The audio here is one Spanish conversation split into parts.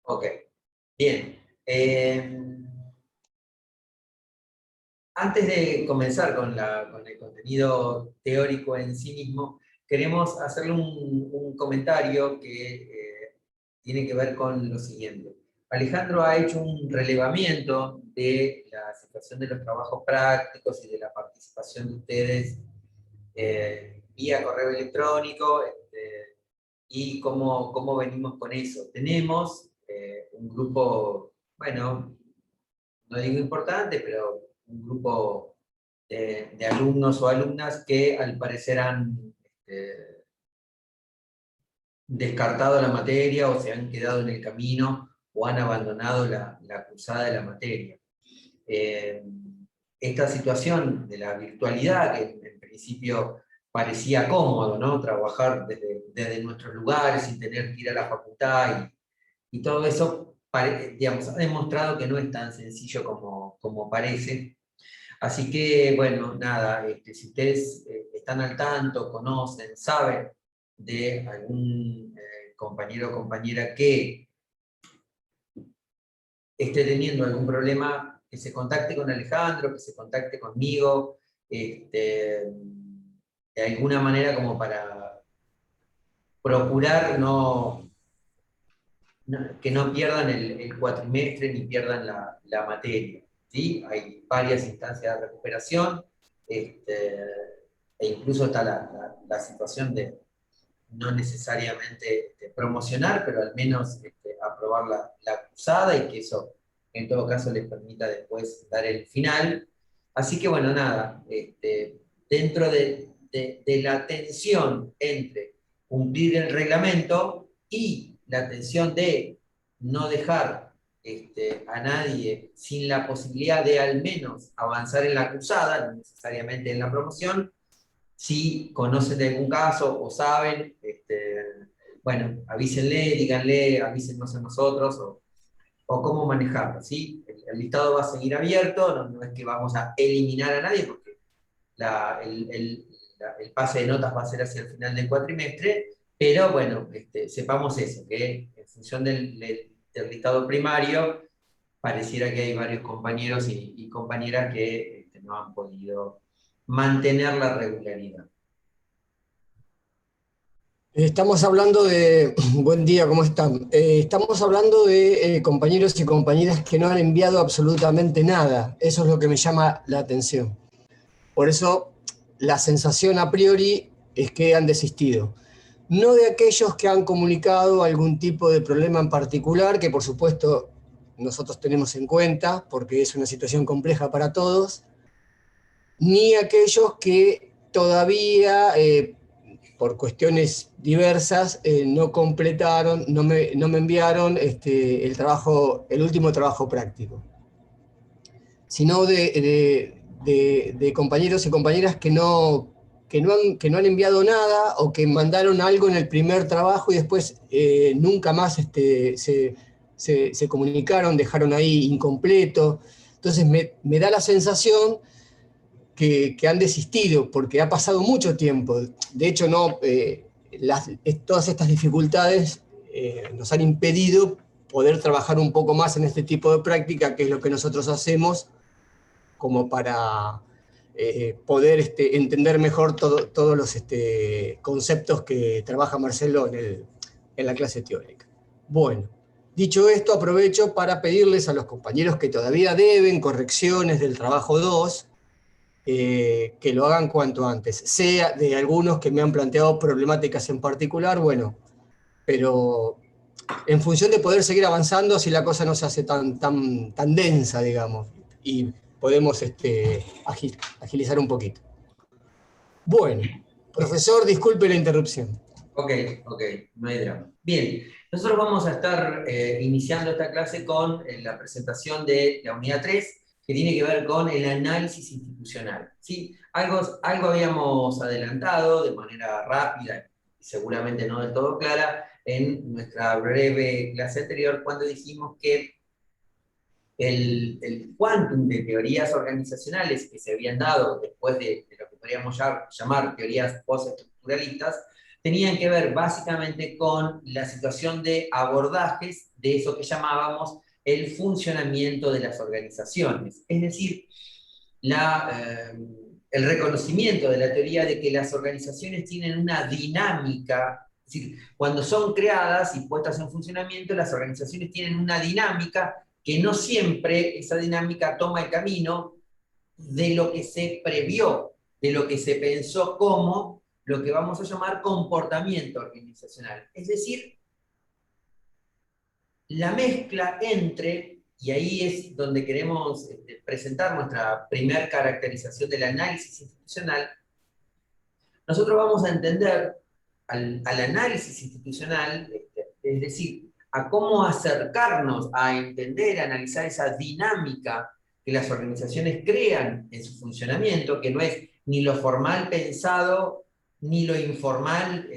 Ok, bien. Antes de comenzar con el contenido teórico en sí mismo, queremos hacerle un comentario que tiene que ver con lo siguiente. Alejandro ha hecho un relevamiento de la situación de los trabajos prácticos y de la participación de ustedes vía correo electrónico, y cómo venimos con eso. Tenemos un grupo, bueno, no digo importante, pero un grupo de alumnos o alumnas que al parecer han descartado la materia o se han quedado en el camino o han abandonado la cursada de la materia. Eh, Esta situación de la virtualidad, que en principio parecía cómodo, ¿no? Trabajar desde nuestros lugares sin tener que ir a la facultad y todo eso, digamos, ha demostrado que no es tan sencillo como parece. Así que, bueno, nada, si ustedes están al tanto, conocen, saben de algún compañero o compañera que esté teniendo algún problema, que se contacte con Alejandro, que se contacte conmigo, de alguna manera como para procurar que no pierdan el cuatrimestre ni pierdan la materia. ¿Sí? Hay varias instancias de recuperación, e incluso está la situación de no necesariamente promocionar, pero al menos aprobar la cursada y que eso en todo caso les permita después dar el final. Así que bueno, nada, dentro de la tensión entre cumplir el reglamento y la tensión de no dejar a nadie sin la posibilidad de al menos avanzar en la cursada, no necesariamente en la promoción, si conocen de algún caso o saben, bueno, avísenle, díganle, avísennos a nosotros o cómo manejarlo, ¿sí? El listado va a seguir abierto, no es que vamos a eliminar a nadie porque el pase de notas va a ser hacia el final del cuatrimestre, pero bueno, sepamos eso, que en función del listado primario, pareciera que hay varios compañeros y compañeras que no han podido mantener la regularidad. Estamos hablando de, buen día, ¿cómo están? Estamos hablando de compañeros y compañeras que no han enviado absolutamente nada. Eso es lo que me llama la atención. Por eso la sensación a priori es que han desistido. No de aquellos que han comunicado algún tipo de problema en particular, que por supuesto nosotros tenemos en cuenta, porque es una situación compleja para todos, ni aquellos que todavía por cuestiones diversas, no completaron, no me enviaron el último trabajo práctico, sino de compañeros y compañeras que no han enviado nada o que mandaron algo en el primer trabajo y después nunca más se comunicaron, dejaron ahí incompleto. Entonces me da la sensación que han desistido, porque ha pasado mucho tiempo. De hecho, no, todas estas dificultades nos han impedido poder trabajar un poco más en este tipo de práctica, que es lo que nosotros hacemos, como para poder entender mejor todos los conceptos que trabaja Marcelo en la clase teórica. Bueno, dicho esto, aprovecho para pedirles a los compañeros que todavía deben correcciones del trabajo 2, que lo hagan cuanto antes, sea de algunos que me han planteado problemáticas en particular, bueno, pero en función de poder seguir avanzando, si la cosa no se hace tan densa, digamos, y podemos agilizar un poquito. Bueno, profesor, disculpe la interrupción. Ok, ok, no hay drama. Bien, nosotros vamos a estar iniciando esta clase con la presentación de la unidad 3, que tiene que ver con el análisis institucional. ¿Sí? Algo habíamos adelantado de manera rápida y seguramente no del todo clara en nuestra breve clase anterior, cuando dijimos que el quantum de teorías organizacionales que se habían dado después de lo que podríamos llamar teorías postestructuralistas, tenían que ver básicamente con la situación de abordajes de eso que llamábamos el funcionamiento de las organizaciones. Es decir, el reconocimiento de la teoría de que las organizaciones tienen una dinámica, es decir, cuando son creadas y puestas en funcionamiento, las organizaciones tienen una dinámica que no siempre esa dinámica toma el camino de lo que se previó, de lo que se pensó como lo que vamos a llamar comportamiento organizacional. Es decir, la mezcla entre, y ahí es donde queremos presentar nuestra primera caracterización del análisis institucional, nosotros vamos a entender al análisis institucional, es decir, a cómo acercarnos a entender, a analizar esa dinámica que las organizaciones crean en su funcionamiento, que no es ni lo formal pensado, ni lo informal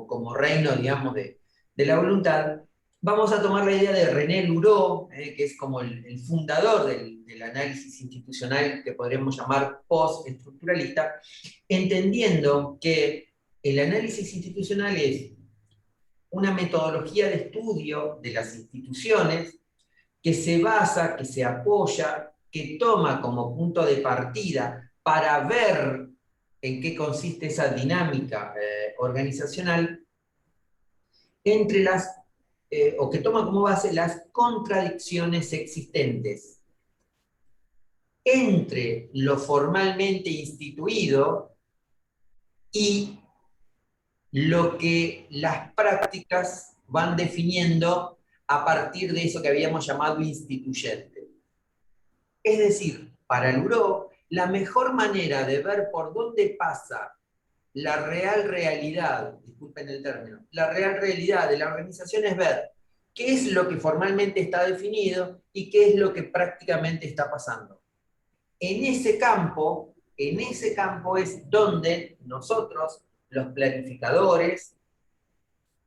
como reino, digamos, de la voluntad. Vamos a tomar la idea de René Luró, que es como el fundador del análisis institucional que podríamos llamar post-estructuralista, entendiendo que el análisis institucional es una metodología de estudio de las instituciones que se basa, que se apoya, que toma como punto de partida para ver en qué consiste esa dinámica organizacional entre o que toma como base las contradicciones existentes entre lo formalmente instituido y lo que las prácticas van definiendo a partir de eso que habíamos llamado instituyente. Es decir, para Luró, la mejor manera de ver por dónde pasa la real realidad, disculpen el término, la real realidad de la organización es ver qué es lo que formalmente está definido y qué es lo que prácticamente está pasando. En ese campo es donde nosotros, los planificadores,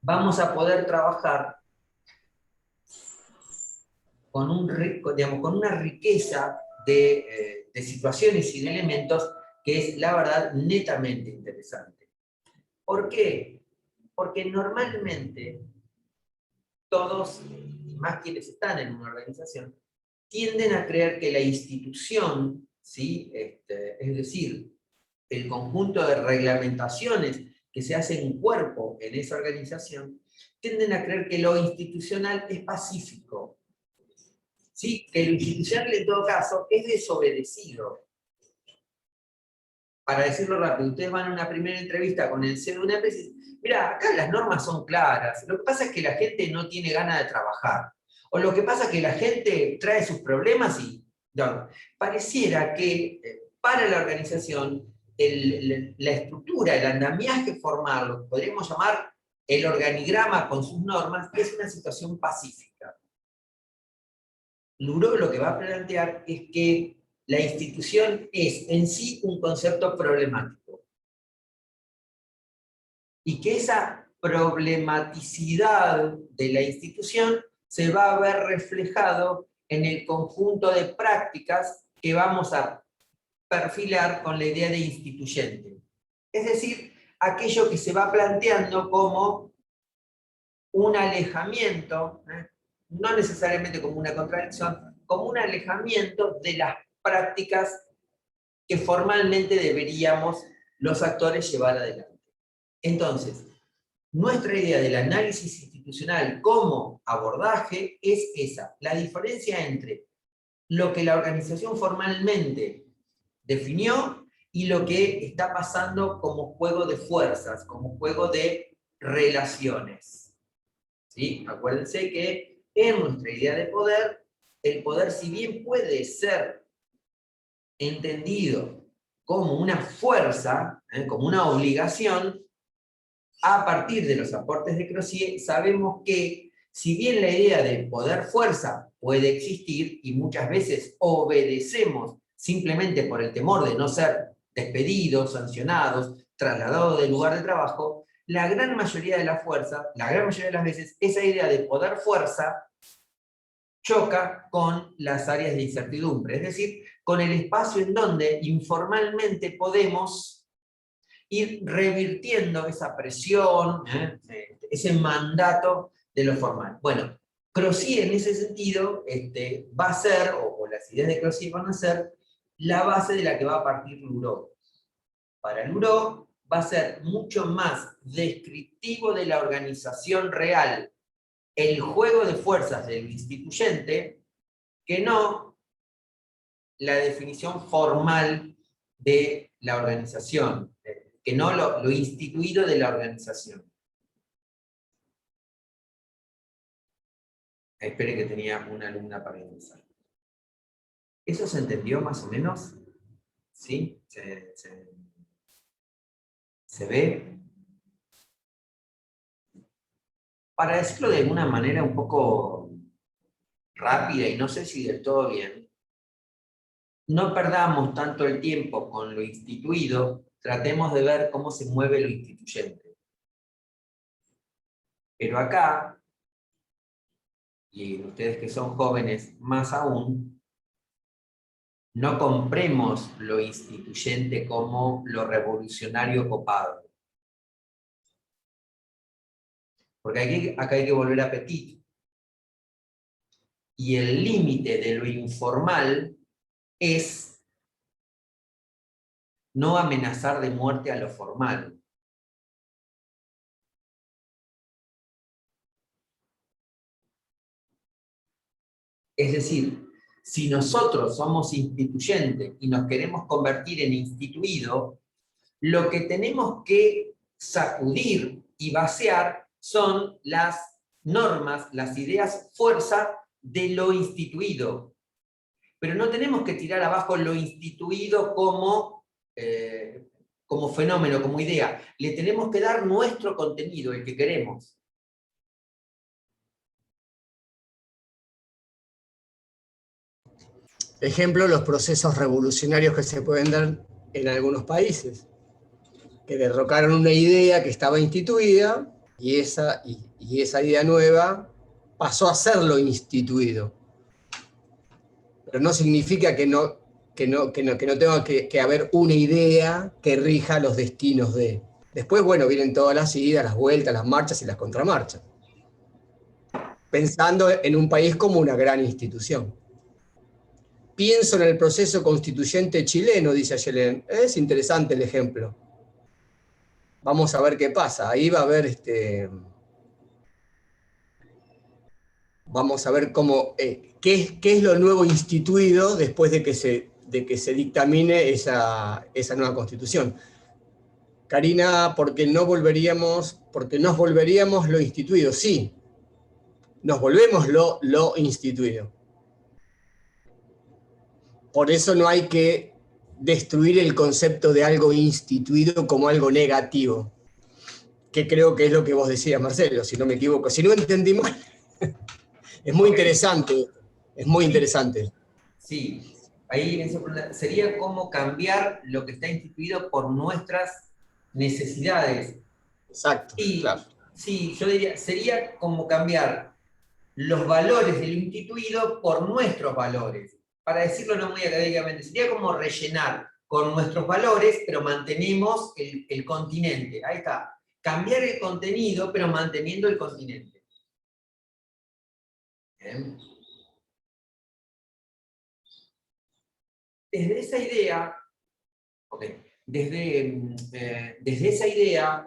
vamos a poder trabajar con una riqueza de situaciones y de elementos que es, la verdad, netamente interesante. ¿Por qué? Porque normalmente todos, y más quienes están en una organización, tienden a creer que la institución, ¿sí? Es decir, el conjunto de reglamentaciones que se hace en cuerpo en esa organización, tienden a creer que lo institucional es pacífico, ¿sí? Que lo institucional en todo caso es desobedecido. Para decirlo rápido, ustedes van a una primera entrevista con el CEO de una empresa y dicen, mira, acá las normas son claras, lo que pasa es que la gente no tiene ganas de trabajar, o lo que pasa es que la gente trae sus problemas y no, pareciera que para la organización la estructura, el andamiaje formal, lo que podríamos llamar el organigrama con sus normas, es una situación pacífica. Luró lo que va a plantear es que la institución es en sí un concepto problemático. Y que esa problematicidad de la institución se va a ver reflejado en el conjunto de prácticas que vamos a perfilar con la idea de instituyente. Es decir, aquello que se va planteando como un alejamiento, no necesariamente como una contradicción, como un alejamiento de las prácticas que formalmente deberíamos los actores llevar adelante. Entonces, nuestra idea del análisis institucional como abordaje es esa, la diferencia entre lo que la organización formalmente definió y lo que está pasando como juego de fuerzas, como juego de relaciones. ¿Sí? Acuérdense que en nuestra idea de poder, el poder, si bien puede ser entendido como una fuerza, como una obligación, a partir de los aportes de Crozier, sabemos que si bien la idea de poder-fuerza puede existir y muchas veces obedecemos simplemente por el temor de no ser despedidos, sancionados, trasladados del lugar de trabajo, la gran mayoría de la fuerza, la gran mayoría de las veces, esa idea de poder-fuerza choca con las áreas de incertidumbre, es decir, con el espacio en donde informalmente podemos ir revirtiendo esa presión, ese mandato de lo formal. Bueno, Crozier, en ese sentido, va a ser, o las ideas de Crozier van a ser, la base de la que va a partir Luró. Para Luró va a ser mucho más descriptivo de la organización real, el juego de fuerzas del instituyente, que no la definición formal de la organización, que no lo instituido de la organización. Espere que tenía una alumna para ingresar. ¿Eso se entendió más o menos? ¿Sí? ¿Se ve? Para decirlo de alguna manera un poco rápida y no sé si del todo bien, no perdamos tanto el tiempo con lo instituido, tratemos de ver cómo se mueve lo instituyente. Pero acá, y ustedes que son jóvenes más aún, no compremos lo instituyente como lo revolucionario copado. Porque acá hay que volver a Petit. Y el límite de lo informal es no amenazar de muerte a lo formal. Es decir, si nosotros somos instituyentes y nos queremos convertir en instituido, lo que tenemos que sacudir y vaciar son las normas, las ideas fuerza de lo instituido. Pero no tenemos que tirar abajo lo instituido como fenómeno, como idea. Le tenemos que dar nuestro contenido, el que queremos. Ejemplo, los procesos revolucionarios que se pueden dar en algunos países, que derrocaron una idea que estaba instituida y esa idea nueva pasó a ser lo instituido. Pero no significa que no tenga que haber una idea que rija los destinos de. Después, bueno, vienen todas las idas, las vueltas, las marchas y las contramarchas. Pensando en un país como una gran institución. Pienso en el proceso constituyente chileno, dice Ayelen. Es interesante el ejemplo. Vamos a ver qué pasa. Ahí va a haber vamos a ver cómo, qué es lo nuevo instituido después de que se dictamine esa nueva constitución. Karina, porque nos volveríamos lo instituido. Sí, nos volvemos lo instituido. Por eso no hay que destruir el concepto de algo instituido como algo negativo, que creo que es lo que vos decías, Marcelo, si no me equivoco. Si no entendí mal, es muy interesante, es muy interesante. Sí, ahí sería como cambiar lo que está instituido por nuestras necesidades. Exacto, Y claro. sí, yo diría, sería como cambiar los valores del instituido por nuestros valores. Para decirlo no muy académicamente, sería como rellenar con nuestros valores, pero mantenemos el continente. Ahí está. Cambiar el contenido, pero manteniendo el continente. ¿Bien? Desde esa idea, desde esa idea,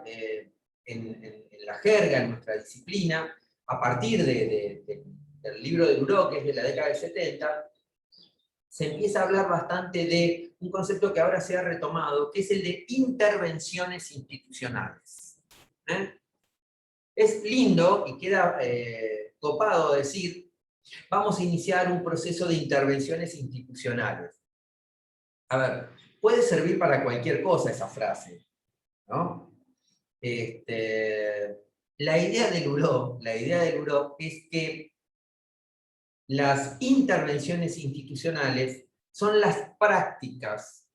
en la jerga, en nuestra disciplina, a partir del libro de Luró, que es de la década del 70, se empieza a hablar bastante de un concepto que ahora se ha retomado, que es el de intervenciones institucionales. Es lindo y queda copado decir, vamos a iniciar un proceso de intervenciones institucionales. A ver, puede servir para cualquier cosa esa frase, ¿no? La idea de Luró es que las intervenciones institucionales son las prácticas,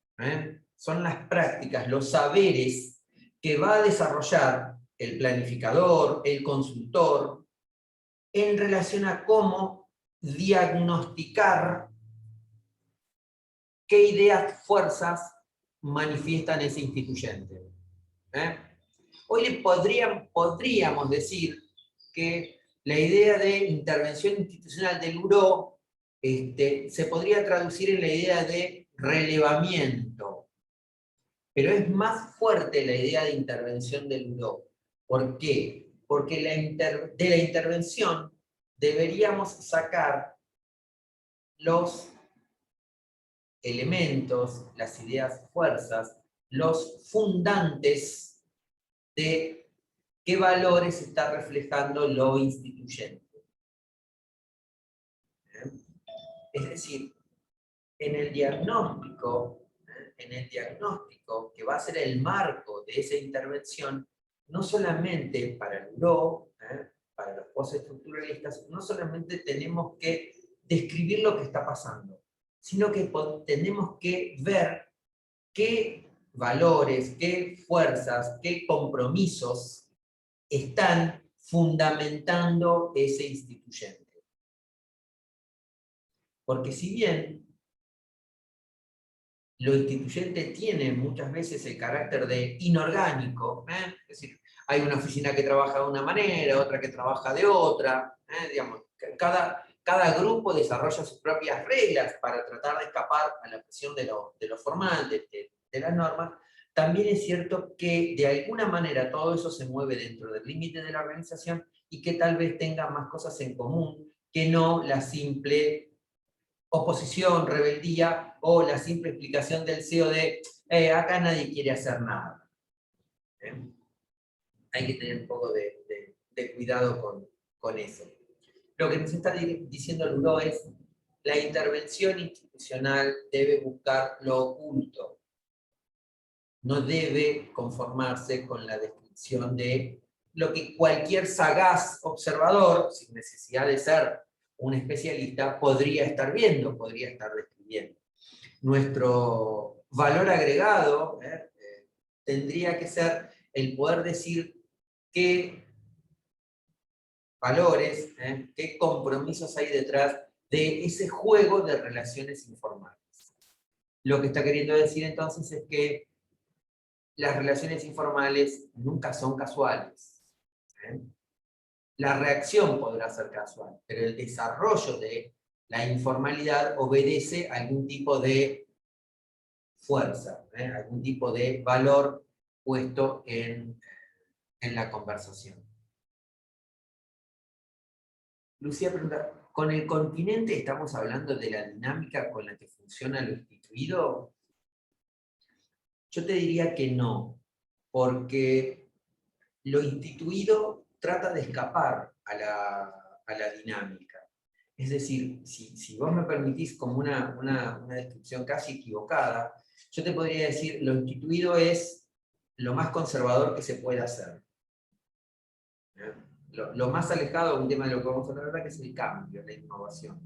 los saberes que va a desarrollar el planificador, el consultor, en relación a cómo diagnosticar qué ideas, fuerzas manifiestan ese instituyente. Hoy podríamos decir que la idea de intervención institucional del URO se podría traducir en la idea de relevamiento, pero es más fuerte la idea de intervención del URO. ¿Por qué? Porque de la intervención deberíamos sacar los elementos, las ideas fuerzas, los fundantes de qué valores está reflejando lo instituyente. Es decir, en el diagnóstico, que va a ser el marco de esa intervención, no solamente para el URO, para los postestructuralistas, no solamente tenemos que describir lo que está pasando, sino que tenemos que ver qué valores, qué fuerzas, qué compromisos están fundamentando ese instituyente. Porque si bien lo instituyente tiene muchas veces el carácter de inorgánico, es decir, hay una oficina que trabaja de una manera, otra que trabaja de otra, digamos, cada grupo desarrolla sus propias reglas para tratar de escapar a la presión de lo formal, de las normas. También es cierto que de alguna manera todo eso se mueve dentro del límite de la organización y que tal vez tenga más cosas en común que no la simple oposición, rebeldía o la simple explicación del CEO de acá nadie quiere hacer nada. Hay que tener un poco de cuidado con eso. Lo que nos está diciendo el URO es la intervención institucional debe buscar lo oculto. No debe conformarse con la descripción de lo que cualquier sagaz observador, sin necesidad de ser un especialista, podría estar viendo, podría estar describiendo. Nuestro valor agregado tendría que ser el poder decir qué valores, qué compromisos hay detrás de ese juego de relaciones informales. Lo que está queriendo decir entonces es que las relaciones informales nunca son casuales. La reacción podrá ser casual, pero el desarrollo de la informalidad obedece a algún tipo de fuerza, algún tipo de valor puesto en la conversación. Lucía pregunta, ¿con el continente estamos hablando de la dinámica con la que funciona lo instituido? Yo te diría que no, porque lo instituido trata de escapar a la dinámica. Es decir, si vos me permitís como una descripción casi equivocada, yo te podría decir, lo instituido es lo más conservador que se puede hacer. Lo más alejado de un tema de lo que vamos a hablar ahora, que es el cambio, la innovación.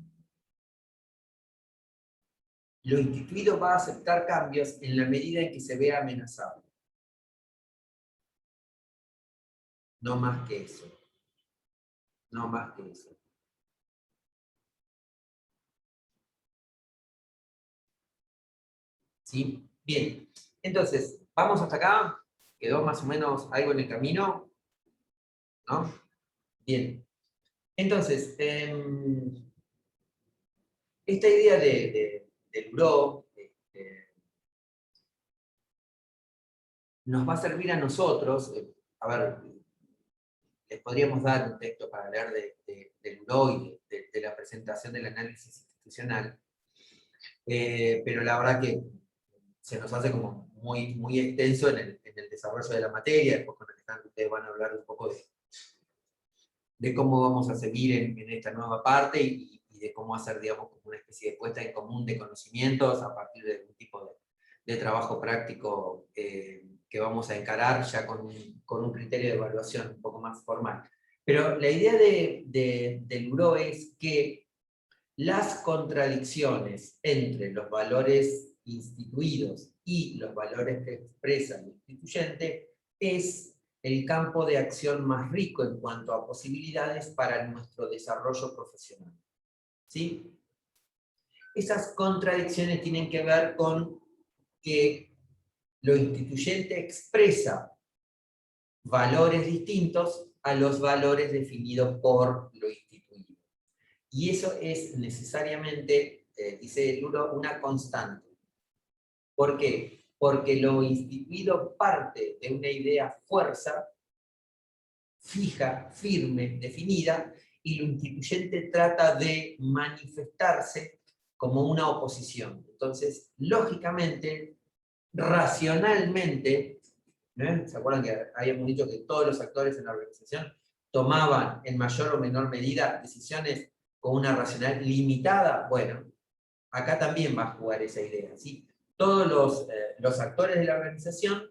Lo instituido va a aceptar cambios en la medida en que se vea amenazado. No más que eso. No más que eso. ¿Sí? Bien. Entonces, vamos hasta acá. ¿Quedó más o menos algo en el camino? ¿No? Bien. Entonces, esta idea del URO nos va a servir a nosotros. A ver, les podríamos dar un texto para leer del URO y de la presentación del análisis institucional, pero la verdad que se nos hace como muy extenso en el desarrollo de la materia. Después con el stand ustedes van a hablar un poco de cómo vamos a seguir en esta nueva parte y de cómo hacer, digamos, como una especie de puesta en común de conocimientos a partir de algún tipo de trabajo práctico que vamos a encarar ya con un criterio de evaluación un poco más formal. Pero la idea del URO es que las contradicciones entre los valores instituidos y los valores que expresa el instituyente es el campo de acción más rico en cuanto a posibilidades para nuestro desarrollo profesional. ¿Sí? Esas contradicciones tienen que ver con que lo instituyente expresa valores distintos a los valores definidos por lo instituido. Y eso es necesariamente, dice Luro, una constante. ¿Por qué? Porque lo instituido parte de una idea fuerza, fija, firme, definida, y lo instituyente trata de manifestarse como una oposición. Entonces, lógicamente, racionalmente, ¿se acuerdan que habíamos dicho que todos los actores en la organización tomaban en mayor o menor medida decisiones con una racionalidad limitada? Bueno, acá también va a jugar esa idea, ¿sí? Todos los actores de la organización,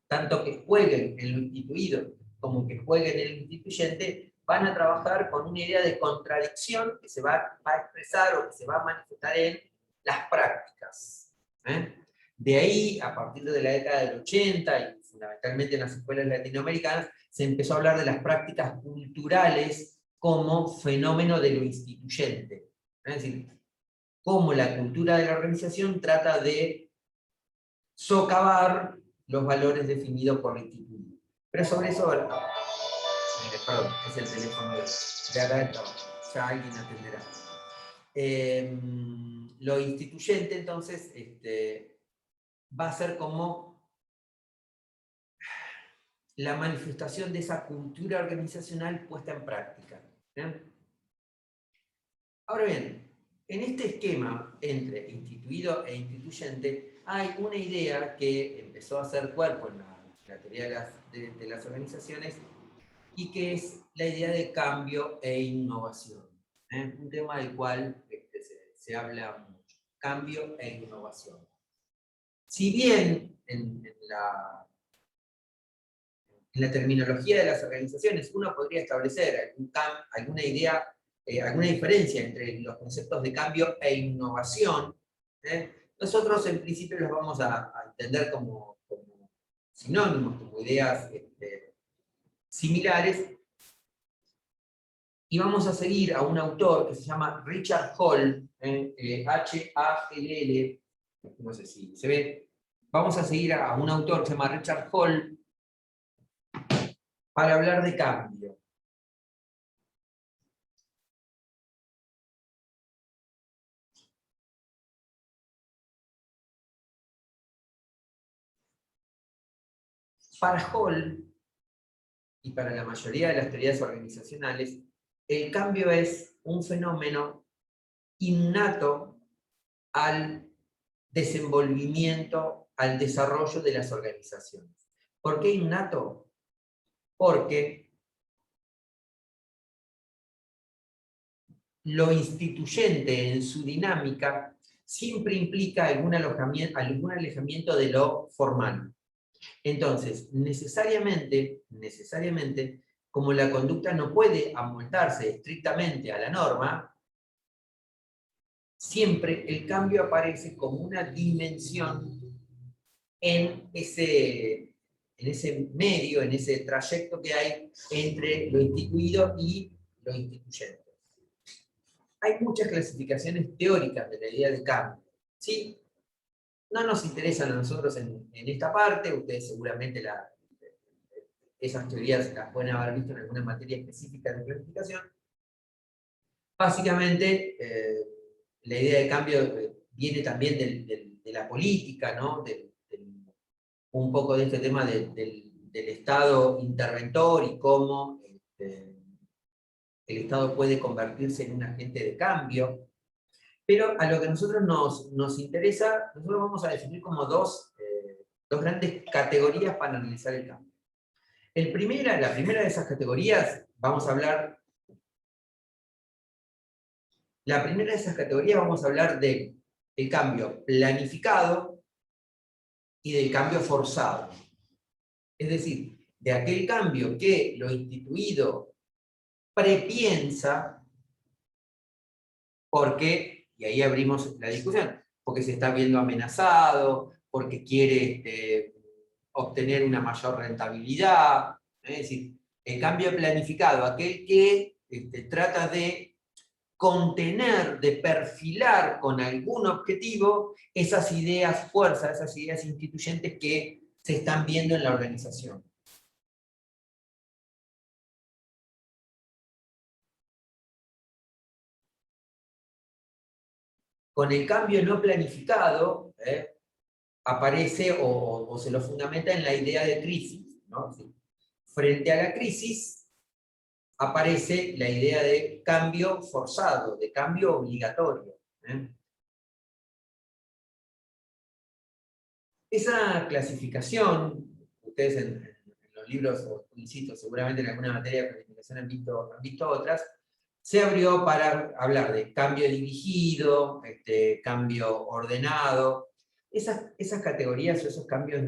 tanto que jueguen en lo instituido como que jueguen en el instituyente, van a trabajar con una idea de contradicción que se va a expresar o que se va a manifestar en las prácticas. De ahí, a partir de la década del 80, y fundamentalmente en las escuelas latinoamericanas, se empezó a hablar de las prácticas culturales como fenómeno de lo instituyente. Es decir, cómo la cultura de la organización trata de socavar los valores definidos por el instituto. Pero sobre eso, perdón, es el teléfono de acá, ya alguien atenderá. Lo instituyente, entonces, va a ser como la manifestación de esa cultura organizacional puesta en práctica. Ahora bien, en este esquema entre instituido e instituyente, hay una idea que empezó a hacer cuerpo en la teoría de las organizaciones, y que es la idea de cambio e innovación. Un tema del cual se habla mucho. Cambio e innovación. Si bien en la terminología de las organizaciones uno podría establecer alguna idea, alguna diferencia entre los conceptos de cambio e innovación, nosotros en principio los vamos a entender como sinónimos, como ideas similares, y vamos a seguir a un autor que se llama Richard Hall, H-A-L-L, no sé si se ve. Vamos a seguir a un autor que se llama Richard Hall para hablar de cambio. Para Hall, y para la mayoría de las teorías organizacionales, el cambio es un fenómeno innato al desenvolvimiento, al desarrollo de las organizaciones. ¿Por qué innato? Porque lo instituyente en su dinámica siempre implica algún alejamiento de lo formal. Entonces, necesariamente, como la conducta no puede amoldarse estrictamente a la norma, siempre el cambio aparece como una dimensión en ese medio, en ese trayecto que hay entre lo instituido y lo instituyente. Hay muchas clasificaciones teóricas de la idea de cambio, ¿sí? No nos interesan a nosotros en esta parte, ustedes seguramente esas teorías las pueden haber visto en alguna materia específica de planificación. Básicamente, la idea de cambio viene también de la política, ¿no? Un poco de este tema del Estado interventor y cómo el Estado puede convertirse en un agente de cambio. Pero a lo que a nosotros nos interesa, nosotros vamos a definir como dos grandes categorías para analizar el cambio. La primera de esas categorías, vamos a hablar del cambio planificado y del cambio forzado. Es decir, de aquel cambio que lo instituido prepiensa, porque, y ahí abrimos la discusión, porque se está viendo amenazado, porque quiere obtener una mayor rentabilidad. Es decir, el cambio planificado, aquel que trata de contener, de perfilar con algún objetivo esas ideas fuerza, esas ideas instituyentes que se están viendo en la organización. con el cambio no planificado, aparece o se lo fundamenta en la idea de crisis, ¿no? Frente a la crisis aparece la idea de cambio forzado, de cambio obligatorio. Esa clasificación, ustedes en los libros, o insisto, seguramente en alguna materia de planificación han visto otras, se abrió para hablar de cambio dirigido, cambio ordenado. Esas categorías o esos cambios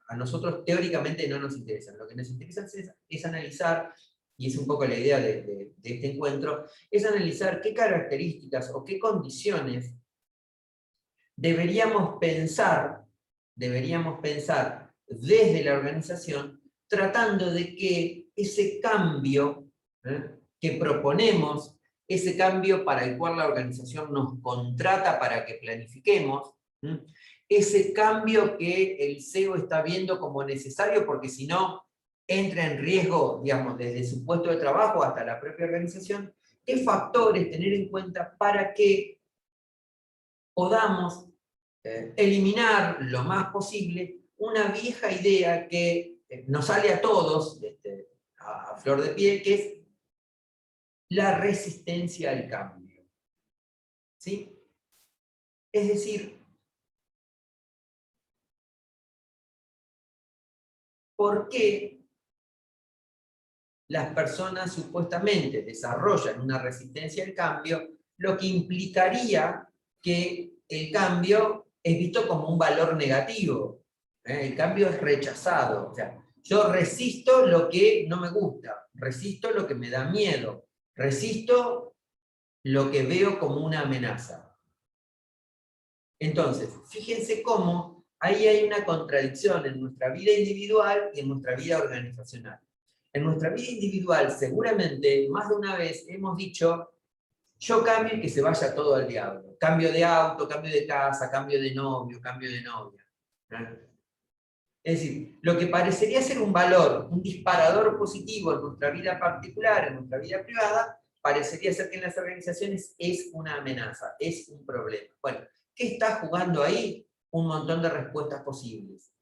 a nosotros teóricamente no nos interesan. Lo que nos interesa es analizar, y es un poco la idea de este encuentro, es analizar qué características o qué condiciones deberíamos pensar desde la organización, tratando de que ese cambio que proponemos, ese cambio para el cual la organización nos contrata para que planifiquemos, ese cambio que el CEO está viendo como necesario, porque si no, entra en riesgo, digamos, desde su puesto de trabajo hasta la propia organización, qué factores tener en cuenta para que podamos eliminar lo más posible una vieja idea que nos sale a todos, a flor de piel, que es la resistencia al cambio. ¿Sí? Es decir, ¿por qué las personas supuestamente desarrollan una resistencia al cambio, lo que implicaría que el cambio es visto como un valor negativo? El cambio es rechazado. O sea, yo resisto lo que no me gusta, resisto lo que me da miedo, resisto lo que veo como una amenaza. Entonces, fíjense cómo ahí hay una contradicción en nuestra vida individual y en nuestra vida organizacional. En nuestra vida individual, seguramente, más de una vez hemos dicho, yo cambio y que se vaya todo al diablo. Cambio de auto, cambio de casa, cambio de novio, cambio de novia. Es decir, lo que parecería ser un valor, un disparador positivo en nuestra vida particular, en nuestra vida privada, parecería ser que en las organizaciones es una amenaza, es un problema. Bueno, ¿qué está jugando ahí? Un montón de respuestas posibles.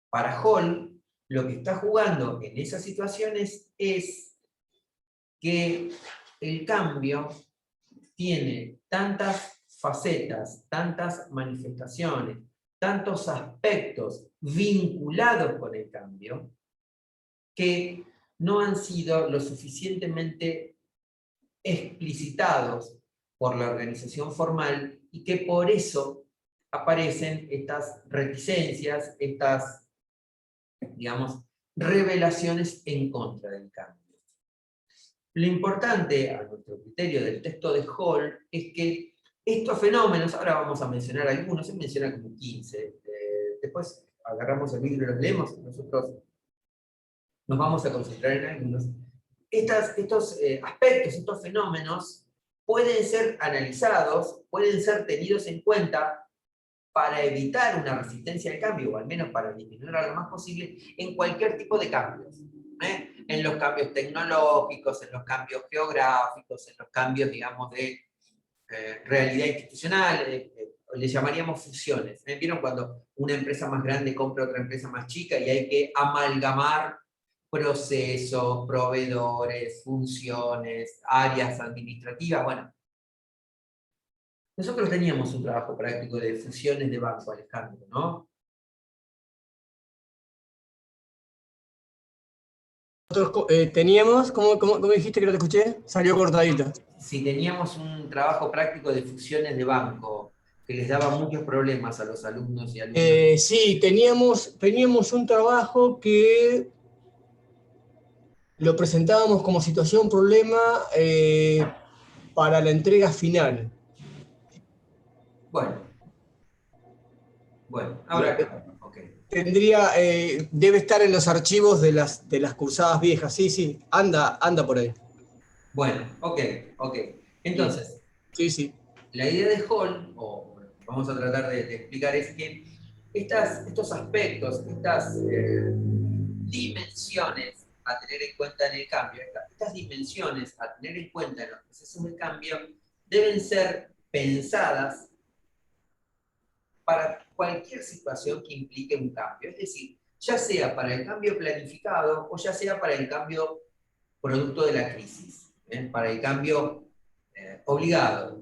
Para Hall, lo que está jugando en esas situaciones es que el cambio tiene tantas facetas, tantas manifestaciones, tantos aspectos vinculados con el cambio, que no han sido lo suficientemente explicitados por la organización formal y que por eso aparecen estas reticencias, estas, digamos, revelaciones en contra del cambio. Lo importante, a nuestro criterio del texto de Hall, es que estos fenómenos, ahora vamos a mencionar algunos, se menciona como 15, después agarramos el libro y los leemos, nosotros nos vamos a concentrar en algunos. Estos aspectos, estos fenómenos, pueden ser analizados, pueden ser tenidos en cuenta para evitar una resistencia al cambio, o al menos para disminuirla lo más posible, en cualquier tipo de cambios. En los cambios tecnológicos, en los cambios geográficos, en los cambios, digamos, de realidad institucional, le llamaríamos fusiones. ¿Vieron cuando una empresa más grande compra otra empresa más chica y hay que amalgamar procesos, proveedores, funciones, áreas administrativas? Bueno, nosotros teníamos un trabajo práctico de fusiones de banco, Alejandro, ¿no? Nosotros teníamos, ¿cómo dijiste que no te escuché? Salió cortadito. Si teníamos un trabajo práctico de fusiones de banco, que les daba muchos problemas a los alumnos y alumnas. Sí, teníamos un trabajo que lo presentábamos como situación, problema para la entrega final. Bueno, ahora, ok. Debe estar en los archivos de las cursadas viejas, sí, anda por ahí. Bueno, ok. Entonces, sí. La idea de Hall, o vamos a tratar de explicar, es que estos aspectos, estas dimensiones a tener en cuenta en el cambio, estas dimensiones a tener en cuenta en los procesos de cambio, deben ser pensadas para cualquier situación que implique un cambio. Es decir, ya sea para el cambio planificado o ya sea para el cambio producto de la crisis, para el cambio obligado,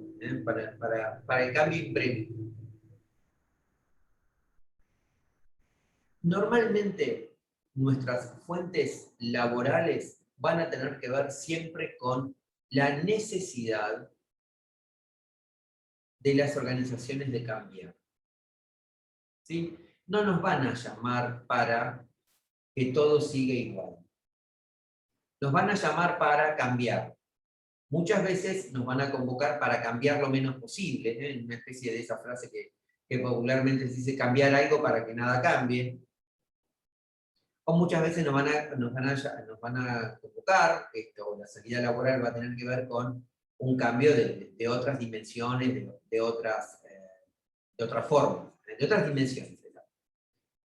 para el cambio imprevisto. Normalmente nuestras fuentes laborales van a tener que ver siempre con la necesidad de las organizaciones de cambiar. ¿Sí? No nos van a llamar para que todo siga igual. Nos van a llamar para cambiar. Muchas veces nos van a convocar para cambiar lo menos posible, una especie de esa frase que popularmente se dice cambiar algo para que nada cambie. O muchas veces nos van a convocar, o la salida laboral va a tener que ver con un cambio de otras dimensiones, de otras formas, de otras dimensiones.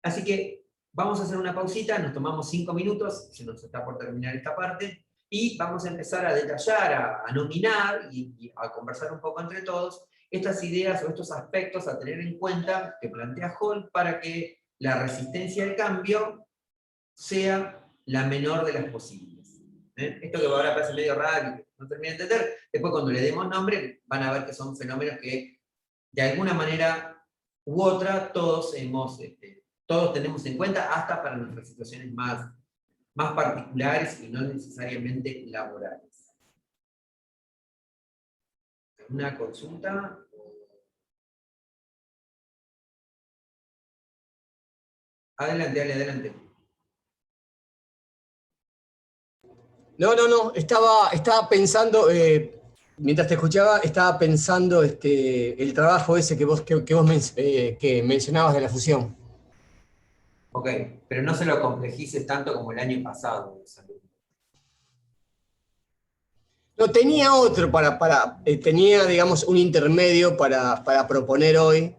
Así que vamos a hacer una pausita, nos tomamos 5 minutos, se nos está por terminar esta parte, y vamos a empezar a detallar, a nominar y a conversar un poco entre todos estas ideas o estos aspectos a tener en cuenta que plantea Hall para que la resistencia al cambio sea la menor de las posibles. Esto que ahora parece medio raro y no termina de entender, después cuando le demos nombre van a ver que son fenómenos que de alguna manera u otra todos tenemos en cuenta, hasta para nuestras situaciones más particulares y no necesariamente laborales. ¿Una consulta? Adelante, adelante. No, estaba pensando, mientras te escuchaba, estaba pensando el trabajo ese que vos que mencionabas de la fusión. Ok, pero no se lo complejices tanto como el año pasado. No, tenía otro tenía, digamos, un intermedio para proponer hoy,